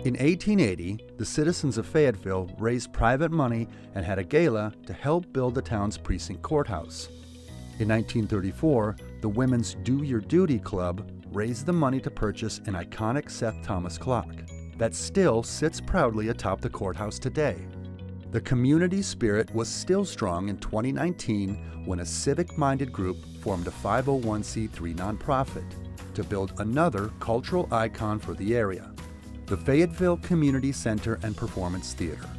In 1880, the citizens of Fayetteville raised private money and had a gala to help build the town's precinct courthouse. In 1934, the Women's Do Your Duty Club raised the money to purchase an iconic Seth Thomas clock that still sits proudly atop the courthouse today. The community spirit was still strong in 2019 when a civic-minded group formed a 501c3 nonprofit to build another cultural icon for the area, the Fayetteville Community Center and Performance Theater.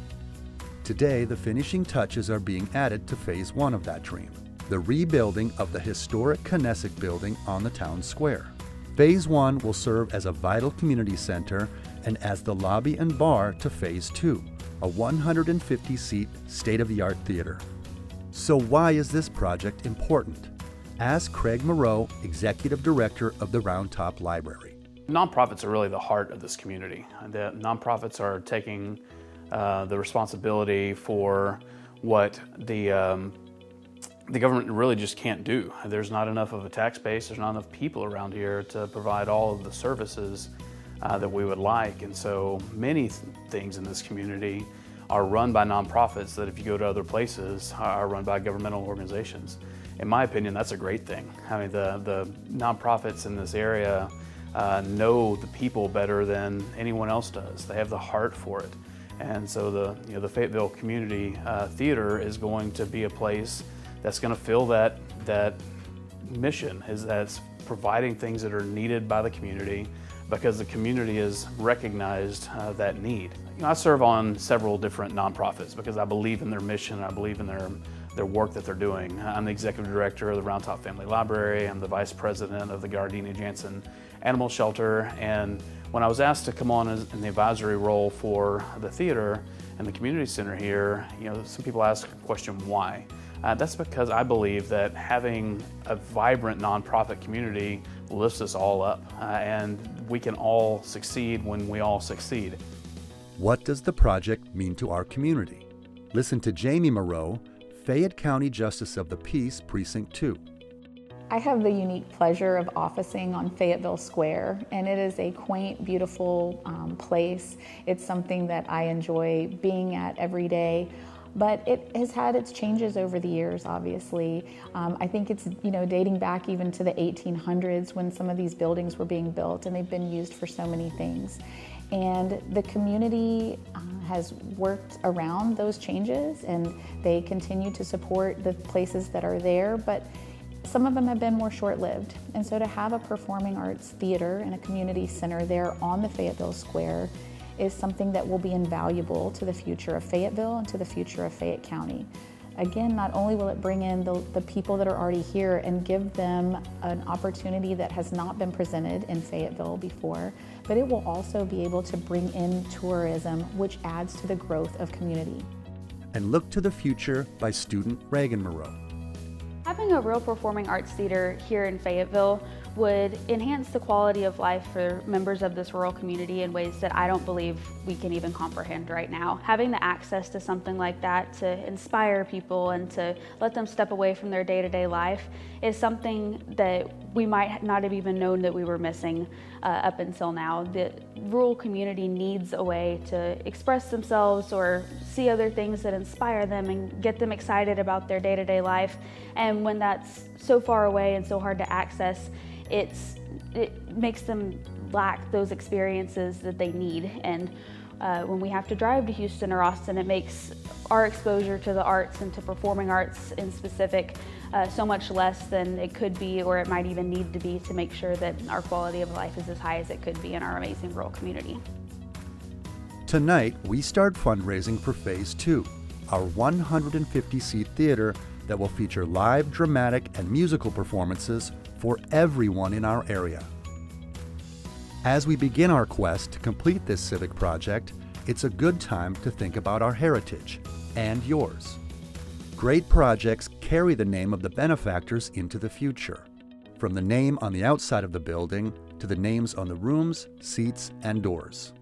Today, the finishing touches are being added to Phase 1 of that dream, the rebuilding of the historic Knesset building on the town square. Phase 1 will serve as a vital community center and as the lobby and bar to Phase 2, a 150-seat state-of-the-art theater. So why is this project important? Ask Craig Moreau, Executive Director of the Round Top Library. Nonprofits are really the heart of this community. The nonprofits are taking the responsibility for what the government really just can't do. There's not enough of a tax base, there's not enough people around here to provide all of the services that we would like. And so many things in this community are run by nonprofits that, if you go to other places, are run by governmental organizations. In my opinion, that's a great thing. I mean, the nonprofits in this area know the people better than anyone else does. They have the heart for it. And so the Fayetteville Community Theater is going to be a place that's going to fill that mission, that's providing things that are needed by the community because the community has recognized that need. I serve on several different nonprofits because I believe in their mission, I believe in their work that they're doing. I'm the Executive Director of the Round Top Family Library, I'm the Vice President of the Gardini Jansen Animal Shelter, and when I was asked to come on in the advisory role for the theater and the community center here, some people ask the question, why? That's because I believe that having a vibrant nonprofit community lifts us all up, and we can all succeed when we all succeed. What does the project mean to our community? Listen to Jamie Moreau, Fayette County Justice of the Peace, Precinct 2. I have the unique pleasure of officing on Fayetteville Square, and it is a quaint, beautiful place. It's something that I enjoy being at every day, but it has had its changes over the years, obviously. I think it's dating back even to the 1800s when some of these buildings were being built, and they've been used for so many things. And the community has worked around those changes, and they continue to support the places that are there, but some of them have been more short-lived. And so to have a performing arts theater and a community center there on the Fayetteville Square is something that will be invaluable to the future of Fayetteville and to the future of Fayette County. Again, not only will it bring in the people that are already here and give them an opportunity that has not been presented in Fayetteville before, but it will also be able to bring in tourism, which adds to the growth of community. And Look to the Future by student Reagan Moreau. Having a real performing arts theater here in Fayetteville would enhance the quality of life for members of this rural community in ways that I don't believe we can even comprehend right now. Having the access to something like that to inspire people and to let them step away from their day-to-day life is something that we might not have even known that we were missing up until now. The rural community needs a way to express themselves or see other things that inspire them and get them excited about their day-to-day life. And when that's so far away and so hard to access, it makes them lack those experiences that they need. And when we have to drive to Houston or Austin, it makes our exposure to the arts and to performing arts in specific so much less than it could be, or it might even need to be, to make sure that our quality of life is as high as it could be in our amazing rural community. Tonight, we start fundraising for Phase 2, our 150-seat theater that will feature live, dramatic, and musical performances for everyone in our area. As we begin our quest to complete this civic project, it's a good time to think about our heritage and yours. Great projects carry the name of the benefactors into the future, from the name on the outside of the building to the names on the rooms, seats, and doors.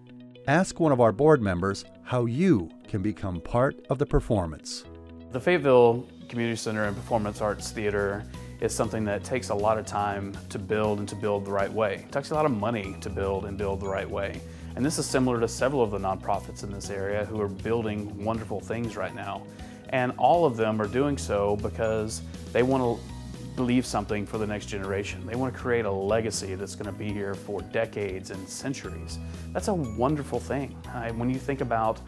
Ask one of our board members how you can become part of the performance. The Fayetteville Community Center and Performance Arts Theater is something that takes a lot of time to build and to build the right way. It takes a lot of money to build and build the right way. And this is similar to several of the nonprofits in this area who are building wonderful things right now. And all of them are doing so because they want to leave something for the next generation. They want to create a legacy that's going to be here for decades and centuries. That's a wonderful thing. When you think about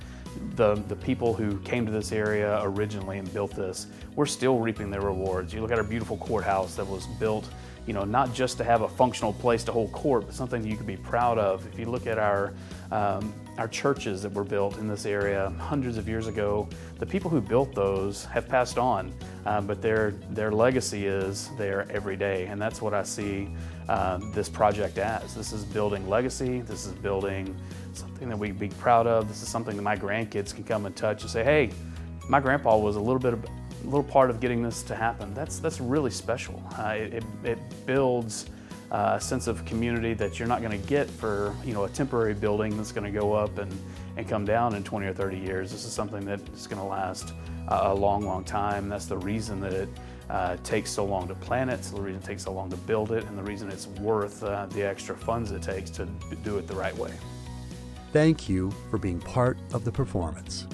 the people who came to this area originally and built this, we're still reaping their rewards. You look at our beautiful courthouse that was built, not just to have a functional place to hold court, but something that you could be proud of. If you look at our churches that were built in this area hundreds of years ago, the people who built those have passed on, but their legacy is there every day, and that's what I see this project as. This is building legacy. This is building something that we can be proud of. This is something that my grandkids can come and touch and say, hey, my grandpa was a little part of getting this to happen. That's really special. It builds a sense of community that you're not going to get for a temporary building that's going to go up and come down in 20 or 30 years. This is something that is going to last a long time. That's the reason that it takes so long to plan it. It's the reason it takes so long to build it, and the reason it's worth the extra funds it takes to do it the right way. Thank you for being part of the performance.